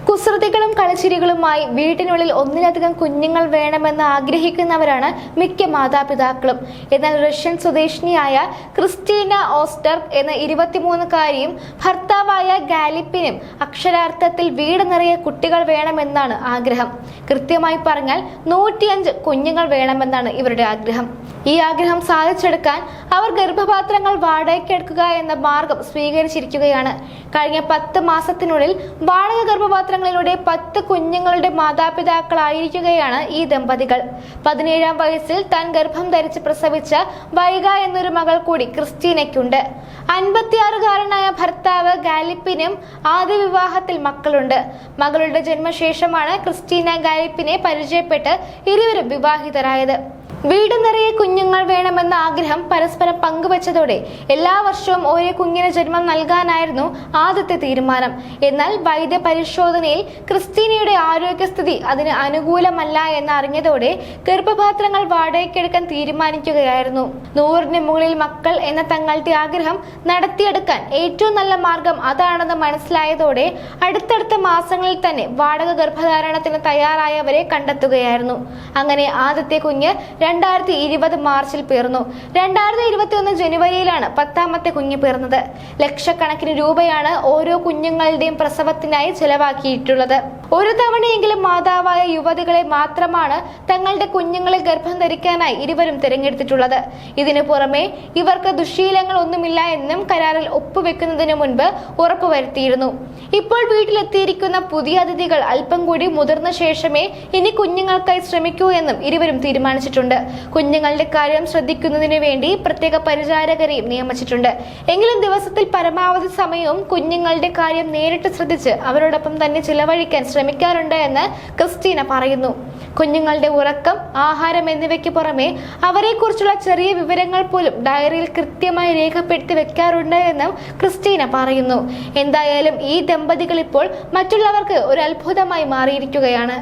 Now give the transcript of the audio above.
കുസൃതികളും കളിച്ചിരികളുമായി വീട്ടിനുള്ളിൽ ഒന്നിലധികം കുഞ്ഞുങ്ങൾ വേണമെന്ന് ആഗ്രഹിക്കുന്നവരാണ് മിക്ക മാതാപിതാക്കളും. എന്നാൽ റഷ്യൻ സ്വദേശിനിയായ ക്രിസ്റ്റീന ഓസ്റ്റർഗ് എന്ന 23-കാരിയും ഭർത്താവായ ഗാലിപ്പിനും അക്ഷരാർത്ഥത്തിൽ വീട് നിറയെ കുട്ടികൾ വേണമെന്നാണ് ആഗ്രഹം. കൃത്യമായി പറഞ്ഞാൽ 105 കുഞ്ഞുങ്ങൾ വേണമെന്നാണ് ഇവരുടെ ആഗ്രഹം. ഈ ആഗ്രഹം സാധിച്ചെടുക്കാൻ അവർ ഗർഭപാത്രങ്ങൾ വാടകയ്ക്കെടുക്കുക എന്ന മാർഗം സ്വീകരിച്ചിരിക്കുകയാണ്. കഴിഞ്ഞ 10 മാസത്തിനുള്ളിൽ വാടക ഗർഭപാത്രങ്ങളിലൂടെ 10 കുഞ്ഞുങ്ങളുടെ മാതാപിതാക്കളായിരിക്കുകയാണ് ഈ ദമ്പതികൾ. 17-ാം വയസ്സിൽ താൻ ഗർഭം ധരിച്ച് പ്രസവിച്ച വൈഗ എന്നൊരു മകൾ കൂടി ക്രിസ്റ്റീനയ്ക്കുണ്ട്. 56-കാരനായ ഭർത്താവ് ഗാലിപ്പിനും ആദ്യ വിവാഹത്തിൽ മക്കളുണ്ട്. മകളുടെ ജന്മശേഷമാണ് ക്രിസ്റ്റീന ഗാലിപ്പിനെ പരിചയപ്പെട്ട് ഇരുവരും വിവാഹിതരായത്. വീട് നിറയെ കുഞ്ഞുങ്ങൾ വേണമെന്ന ആഗ്രഹം പരസ്പരം പങ്കുവച്ചതോടെ എല്ലാ വർഷവും ഓരോ കുഞ്ഞിന് ജന്മം നൽകാനായിരുന്നു ആദ്യത്തെ തീരുമാനം. എന്നാൽ വൈദ്യ പരിശോധനയിൽ ക്രിസ്റ്റീനയുടെ ആരോഗ്യസ്ഥിതി അതിന് അനുകൂലമല്ല എന്നറിഞ്ഞതോടെ ഗർഭപാത്രങ്ങൾ വാടകയ്ക്കെടുക്കാൻ തീരുമാനിക്കുകയായിരുന്നു. 100-ന് മുകളിൽ മക്കൾ എന്ന തങ്ങളുടെ ആഗ്രഹം നടത്തിയെടുക്കാൻ ഏറ്റവും നല്ല മാർഗം അതാണെന്ന് മനസ്സിലായതോടെ അടുത്തടുത്ത മാസങ്ങളിൽ തന്നെ വാടക ഗർഭധാരണത്തിന് തയ്യാറായവരെ കണ്ടെത്തുകയായിരുന്നു. അങ്ങനെ ആദ്യത്തെ കുഞ്ഞ് 2020 മാർച്ചിൽ പിറന്നു. 2021 ജനുവരിയിലാണ് 10ാമത്തെ കുഞ്ഞ് പിറന്നത്. ലക്ഷക്കണക്കിന് രൂപയാണ് ഓരോ കുഞ്ഞുങ്ങളുടെയും പ്രസവത്തിനായി ചെലവാക്കിയിട്ടുള്ളത്. ഒരു തവണയെങ്കിലും മാതാവായ യുവതികളെ മാത്രമാണ് തങ്ങളുടെ കുഞ്ഞുങ്ങളെ ഗർഭം ധരിക്കാനായി ഇരുവരും തിരഞ്ഞെടുത്തിട്ടുള്ളത്. ഇതിനു പുറമെ ഇവർക്ക് ദുശ്ശീലങ്ങൾ ഒന്നുമില്ല എന്നും കരാറിൽ ഒപ്പുവെക്കുന്നതിന് മുൻപ് ഉറപ്പുവരുത്തിയിരുന്നു. ഇപ്പോൾ വീട്ടിലെത്തിയിരിക്കുന്ന പുതിയ അതിഥികൾ അല്പം കൂടി മുതിർന്ന ശേഷമേ ഇനി കുഞ്ഞുങ്ങൾക്കായി ശ്രമിക്കൂ എന്നും ഇരുവരും തീരുമാനിച്ചിട്ടുണ്ട്. കുഞ്ഞുങ്ങളുടെ കാര്യം ശ്രദ്ധിക്കുന്നതിന് വേണ്ടി പ്രത്യേക പരിചാരകരെയും നിയമിച്ചിട്ടുണ്ട്. എങ്കിലും ദിവസത്തിൽ പരമാവധി സമയവും കുഞ്ഞുങ്ങളുടെ കാര്യം നേരിട്ട് ശ്രദ്ധിച്ച് അവരോടൊപ്പം തന്നെ ചിലവഴിക്കാൻ ശ്രമിക്കാറുണ്ട് എന്ന് ക്രിസ്റ്റീന പറയുന്നു. കുഞ്ഞുങ്ങളുടെ ഉറക്കം, ആഹാരം എന്നിവയ്ക്ക് പുറമെ അവരെക്കുറിച്ചുള്ള ചെറിയ വിവരങ്ങൾ പോലും ഡയറിയിൽ കൃത്യമായി രേഖപ്പെടുത്തി വെക്കാറുണ്ട് എന്നും ക്രിസ്റ്റീന പറയുന്നു. എന്തായാലും ഈ ദമ്പതികൾ ഇപ്പോൾ മറ്റുള്ളവർക്ക് ഒരു അത്ഭുതമായി മാറിയിരിക്കുകയാണ്.